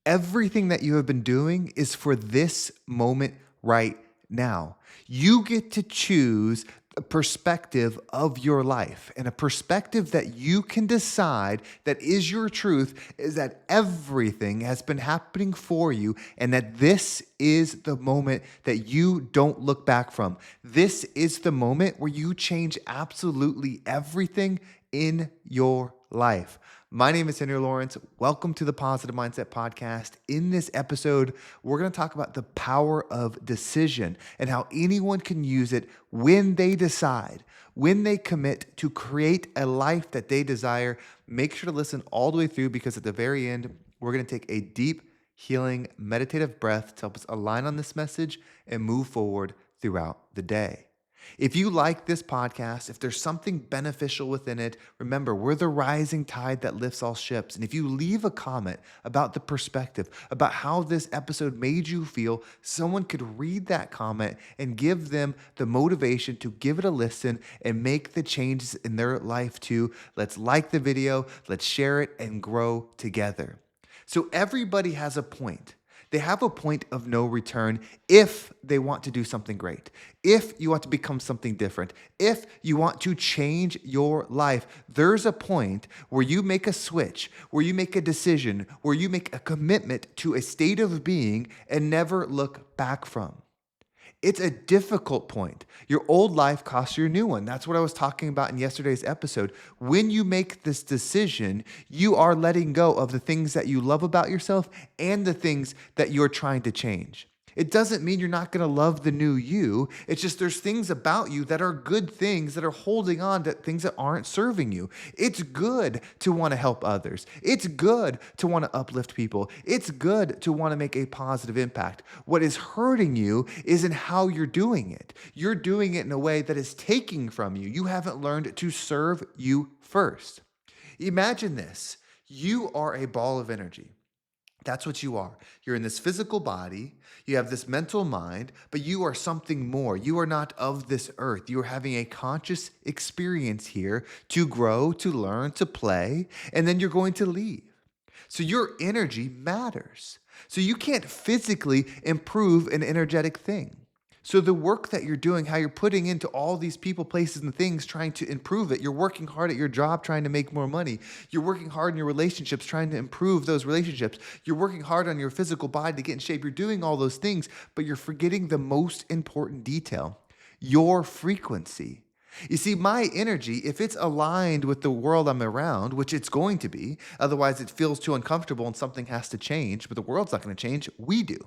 Everything that you have been doing is for this moment right now. You get to choose the perspective of your life, and a perspective that you can decide that is your truth is that everything has been happening for you and that this is the moment that you don't look back from. This is the moment where you change absolutely everything in your life. My name is Henry Lawrence. Welcome to the Positive Mindset Podcast. In this episode, we're going to talk about the power of decision and how anyone can use it when they decide, when they commit to create a life that they desire. Make sure to listen all the way through because at the very end, we're going to take a deep, healing, meditative breath to help us align on this message and move forward throughout the day. If you like this podcast, if there's something beneficial within it, remember, we're the rising tide that lifts all ships. And if you leave a comment about the perspective, about how this episode made you feel, someone could read that comment and give them the motivation to give it a listen and make the changes in their life too. Let's like the video, let's share it and grow together. So everybody has a point. They have a point of no return if they want to do something great, if you want to become something different, if you want to change your life. There's a point where you make a switch, where you make a decision, where you make a commitment to a state of being and never look back from. It's a difficult point. Your old life costs you a new one. That's what I was talking about in yesterday's episode. When you make this decision, you are letting go of the things that you love about yourself and the things that you're trying to change. It doesn't mean you're not going to love the new you. It's just there's things about you that are good things that are holding on to things that aren't serving you. It's good to want to help others. It's good to want to uplift people. It's good to want to make a positive impact. What is hurting you is in how you're doing it. You're doing it in a way that is taking from you. You haven't learned to serve you first. Imagine this. You are a ball of energy. That's what you are. You're in this physical body, you have this mental mind, but you are something more. You are not of this earth. You are having a conscious experience here to grow, to learn, to play, and then you're going to leave. So your energy matters. So you can't physically improve an energetic thing. So the work that you're doing, how you're putting into all these people, places, and things, trying to improve it. You're working hard at your job, trying to make more money. You're working hard in your relationships, trying to improve those relationships. You're working hard on your physical body to get in shape. You're doing all those things, but you're forgetting the most important detail, your frequency. You see, my energy, if it's aligned with the world I'm around, which it's going to be, otherwise it feels too uncomfortable and something has to change, but the world's not going to change. We do.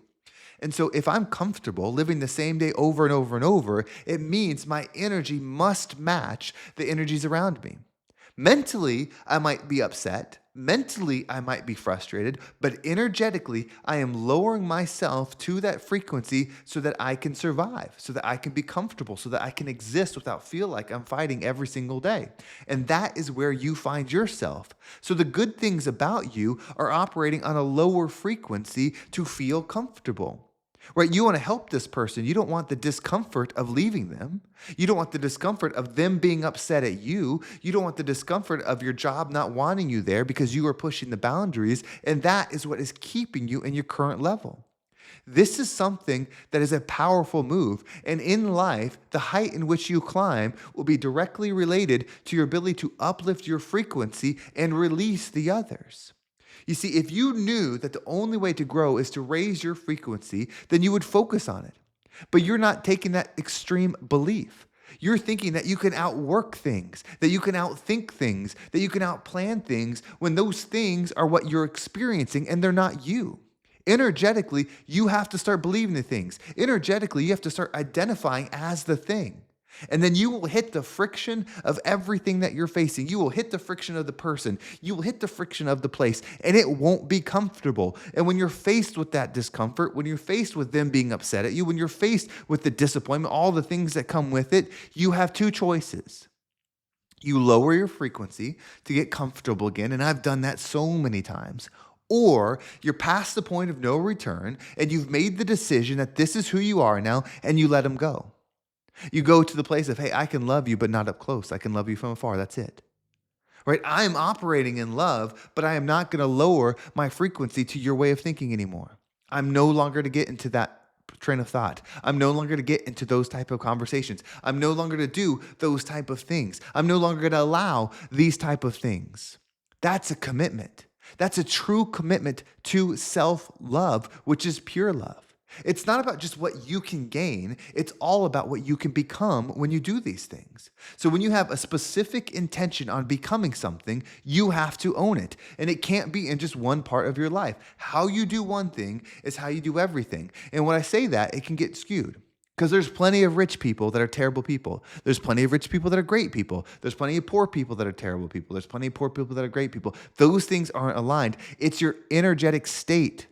And so if I'm comfortable living the same day over and over and over, it means my energy must match the energies around me. Mentally, I might be upset. Mentally, I might be frustrated, but energetically, I am lowering myself to that frequency so that I can survive, so that I can be comfortable, so that I can exist without feel like I'm fighting every single day. And that is where you find yourself. So the good things about you are operating on a lower frequency to feel comfortable. Right? You want to help this person. You don't want the discomfort of leaving them. You don't want the discomfort of them being upset at you. You don't want the discomfort of your job not wanting you there because you are pushing the boundaries. And that is what is keeping you in your current level. This is something that is a powerful move. And in life, the height in which you climb will be directly related to your ability to uplift your frequency and release the others. You see, if you knew that the only way to grow is to raise your frequency, then you would focus on it. But you're not taking that extreme belief. You're thinking that you can outwork things, that you can outthink things, that you can outplan things when those things are what you're experiencing and they're not you. Energetically, you have to start believing the things. Energetically, you have to start identifying as the thing. And then you will hit the friction of everything that you're facing. You will hit the friction of the person. You will hit the friction of the place, and it won't be comfortable. And when you're faced with that discomfort, when you're faced with them being upset at you, when you're faced with the disappointment, all the things that come with it, you have two choices. You lower your frequency to get comfortable again, and I've done that so many times. Or you're past the point of no return, and you've made the decision that this is who you are now, and you let them go. You go to the place of, hey, I can love you, but not up close. I can love you from afar. That's it. right? I am operating in love, but I am not going to lower my frequency to your way of thinking anymore. I'm no longer to get into that train of thought. I'm no longer to get into those type of conversations. I'm no longer to do those type of things. I'm no longer going to allow these type of things. That's a commitment. That's a true commitment to self-love, which is pure love. It's not about just what you can gain. It's all about what you can become when you do these things. So when you have a specific intention on becoming something, you have to own it. And it can't be in just one part of your life. How you do one thing is how you do everything. And when I say that, it can get skewed. Because there's plenty of rich people that are terrible people. There's plenty of rich people that are great people. There's plenty of poor people that are terrible people. There's plenty of poor people that are great people. Those things aren't aligned. It's your energetic state.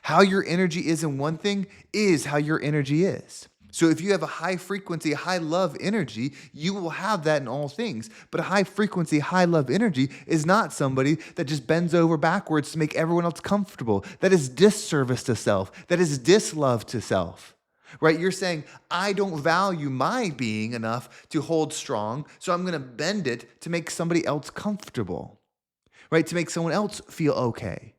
How your energy is in one thing is how your energy is. So if you have a high frequency, high love energy, you will have that in all things. But a high frequency, high love energy is not somebody that just bends over backwards to make everyone else comfortable. That is disservice to self. That is dislove to self. Right? You're saying, I don't value my being enough to hold strong, so I'm going to bend it to make somebody else comfortable, right? To make someone else feel okay.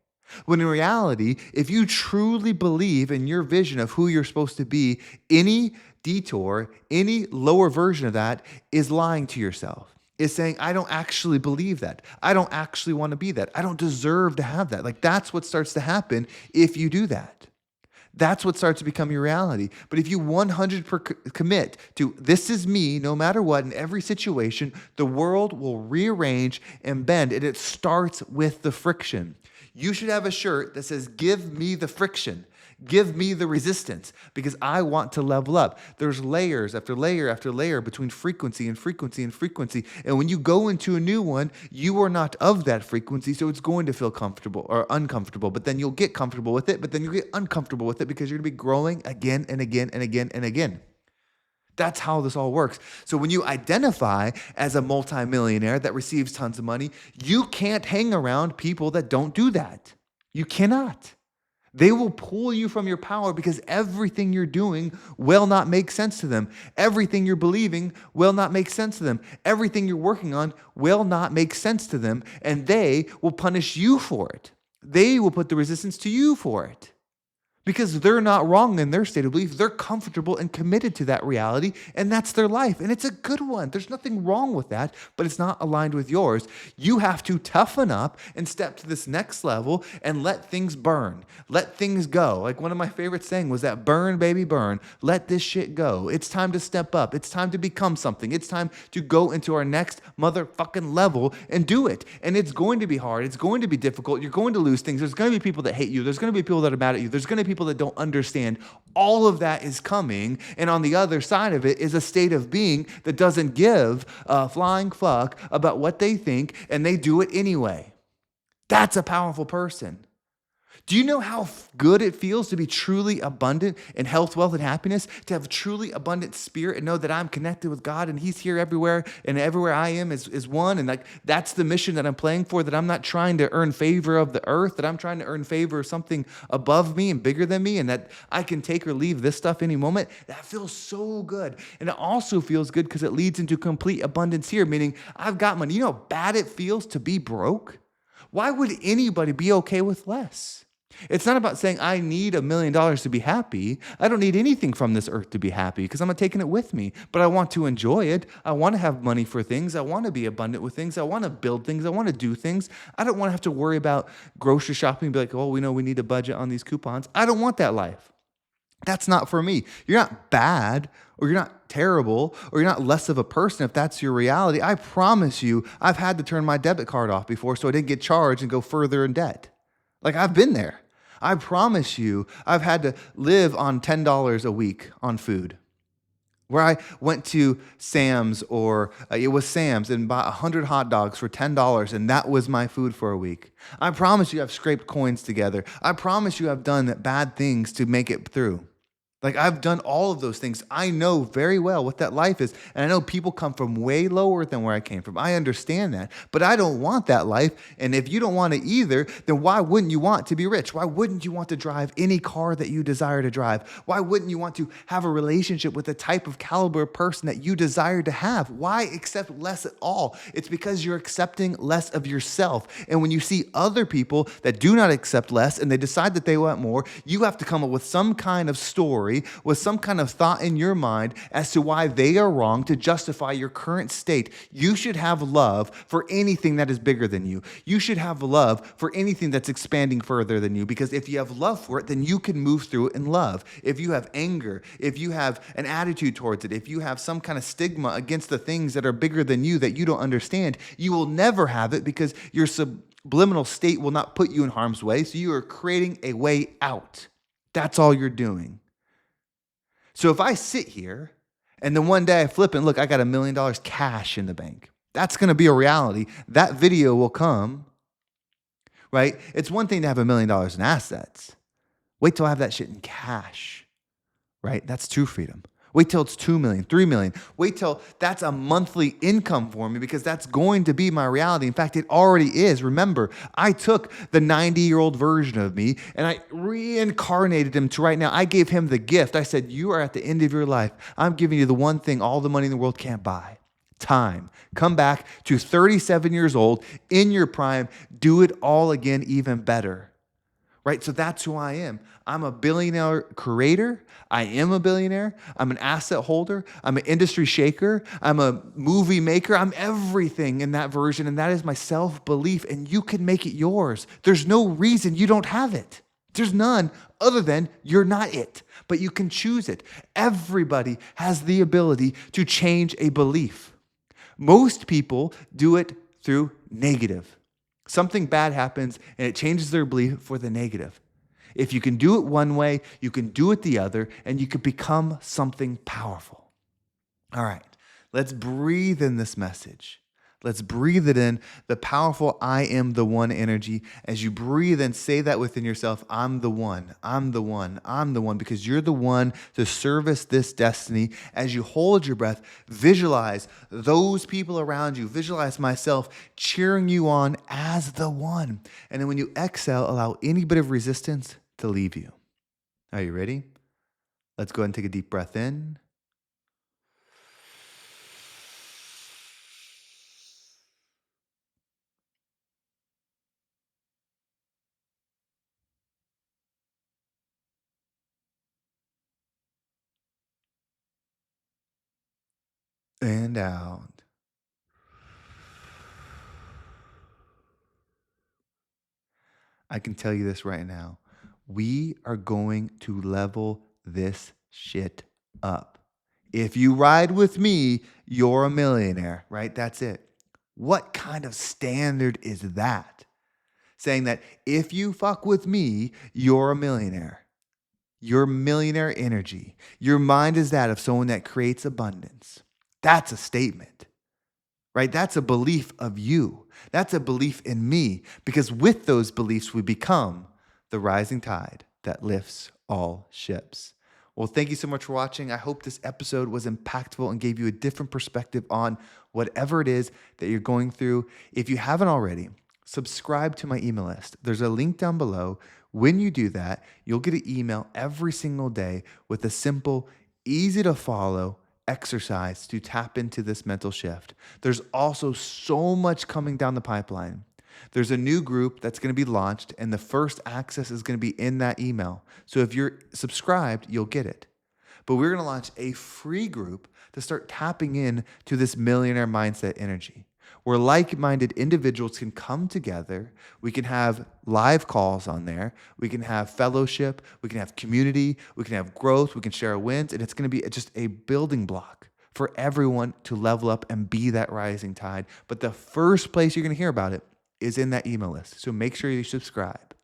When in reality, if you truly believe in your vision of who you're supposed to be, any detour, any lower version of that is lying to yourself. Is saying, I don't actually believe that. I don't actually want to be that. I don't deserve to have that. Like that's what starts to happen if you do that. That's what starts to become your reality. But if you 100% commit to this is me, no matter what, in every situation, the world will rearrange and bend. And it starts with the friction. You should have a shirt that says, give me the friction. Give me the resistance because I want to level up. There's layers after layer after layer between frequency and frequency and frequency. And when you go into a new one, you are not of that frequency. So it's going to feel comfortable or uncomfortable, but then you'll get comfortable with it, but then you'll get uncomfortable with it because you're going to be growing again and again and again and again. That's how this all works. So when you identify as a multimillionaire that receives tons of money, you can't hang around people that don't do that. You cannot. They will pull you from your power because everything you're doing will not make sense to them. Everything you're believing will not make sense to them. Everything you're working on will not make sense to them, and they will punish you for it. They will put the resistance to you for it. Because they're not wrong in their state of belief. They're comfortable and committed to that reality, and that's their life. And it's a good one. There's nothing wrong with that, but it's not aligned with yours. You have to toughen up and step to this next level and let things burn. Let things go. Like one of my favorite sayings was that burn, baby, burn. Let this shit go. It's time to step up. It's time to become something. It's time to go into our next motherfucking level and do it. And it's going to be hard. It's going to be difficult. You're going to lose things. There's going to be people that hate you. There's going to be people that are mad at you. There's going to be people that don't understand. All of that is coming, and on the other side of it is a state of being that doesn't give a flying fuck about what they think, and they do it anyway. That's a powerful person. Do you know how good it feels to be truly abundant in health, wealth, and happiness? To have truly abundant spirit and know that I'm connected with God and He's here everywhere, and everywhere I am is one. And like that's the mission that I'm playing for, that I'm not trying to earn favor of the earth, that I'm trying to earn favor of something above me and bigger than me, and that I can take or leave this stuff any moment. That feels so good. And it also feels good because it leads into complete abundance here, meaning I've got money. You know how bad it feels to be broke? Why would anybody be okay with less? It's not about saying I need $1 million to be happy. I don't need anything from this earth to be happy because I'm not taking it with me. But I want to enjoy it. I want to have money for things. I want to be abundant with things. I want to build things. I want to do things. I don't want to have to worry about grocery shopping and be like, oh, we know we need a budget on these coupons. I don't want that life. That's not for me. You're not bad, or you're not terrible, or you're not less of a person if that's your reality. I promise you, I've had to turn my debit card off before so I didn't get charged and go further in debt. Like I've been there. I promise you, I've had to live on $10 a week on food. Where I went to Sam's, or it was Sam's, and bought 100 hot dogs for $10, and that was my food for a week. I promise you I've scraped coins together. I promise you I've done bad things to make it through. Like, I've done all of those things. I know very well what that life is. And I know people come from way lower than where I came from. I understand that. But I don't want that life. And if you don't want it either, then why wouldn't you want to be rich? Why wouldn't you want to drive any car that you desire to drive? Why wouldn't you want to have a relationship with the type of caliber person that you desire to have? Why accept less at all? It's because you're accepting less of yourself. And when you see other people that do not accept less and they decide that they want more, you have to come up with some kind of story, with some kind of thought in your mind as to why they are wrong to justify your current state. You should have love for anything that is bigger than you. You should have love for anything that's expanding further than you, because if you have love for it, then you can move through it in love. If you have anger, if you have an attitude towards it, if you have some kind of stigma against the things that are bigger than you that you don't understand, you will never have it, because your subliminal state will not put you in harm's way. So you are creating a way out. That's all you're doing. So if I sit here and then one day I flip and look, I got $1 million cash in the bank, that's going to be a reality. That video will come, right? It's one thing to have $1 million in assets. Wait till I have that shit in cash, right? That's true freedom. Wait till it's 2 million, 3 million. Wait till that's a monthly income for me, because that's going to be my reality. In fact, it already is. Remember, I took the 90-year-old version of me and I reincarnated him to right now. I gave him the gift. I said, you are at the end of your life. I'm giving you the one thing all the money in the world can't buy: time. Come back to 37 years old in your prime. Do it all again, even better. Right? So that's who I am. I'm a billionaire creator. I am a billionaire. I'm an asset holder. I'm an industry shaker. I'm a movie maker. I'm everything in that version. And that is my self-belief. And you can make it yours. There's no reason you don't have it. There's none other than you're not it. But you can choose it. Everybody has the ability to change a belief. Most people do it through negative. Something bad happens and it changes their belief for the negative. If you can do it one way, you can do it the other, and you can become something powerful. All right, let's breathe in this message. Let's breathe it in, the powerful I am the one energy. As you breathe and say that within yourself, I'm the one, I'm the one, I'm the one, because you're the one to service this destiny. As you hold your breath, visualize those people around you, visualize myself cheering you on as the one. And then when you exhale, allow any bit of resistance to leave you. Are you ready? Let's go ahead and take a deep breath in. And out. I can tell you this right now. We are going to level this shit up. If you ride with me, you're a millionaire, right? That's it. What kind of standard is that? Saying that if you fuck with me, you're a millionaire. Your millionaire energy. Your mind is that of someone that creates abundance. That's a statement, right? That's a belief of you. That's a belief in me, because with those beliefs, we become the rising tide that lifts all ships. Well, thank you so much for watching. I hope this episode was impactful and gave you a different perspective on whatever it is that you're going through. If you haven't already, subscribe to my email list. There's a link down below. When you do that, you'll get an email every single day with a simple, easy to follow exercise to tap into this mental shift. There's also so much coming down the pipeline. There's a new group that's going to be launched, and the first access is going to be in that email. So if you're subscribed, you'll get it. But we're going to launch a free group to start tapping in to this millionaire mindset energy, where like-minded individuals can come together. We can have live calls on there. We can have fellowship. We can have community. We can have growth. We can share our wins. And it's going to be just a building block for everyone to level up and be that rising tide. But the first place you're going to hear about it is in that email list. So make sure you subscribe.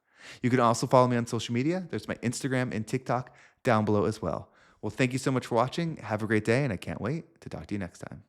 You can also follow me on social media. There's my Instagram and TikTok down below as well. Well, thank you so much for watching. Have a great day, and I can't wait to talk to you next time.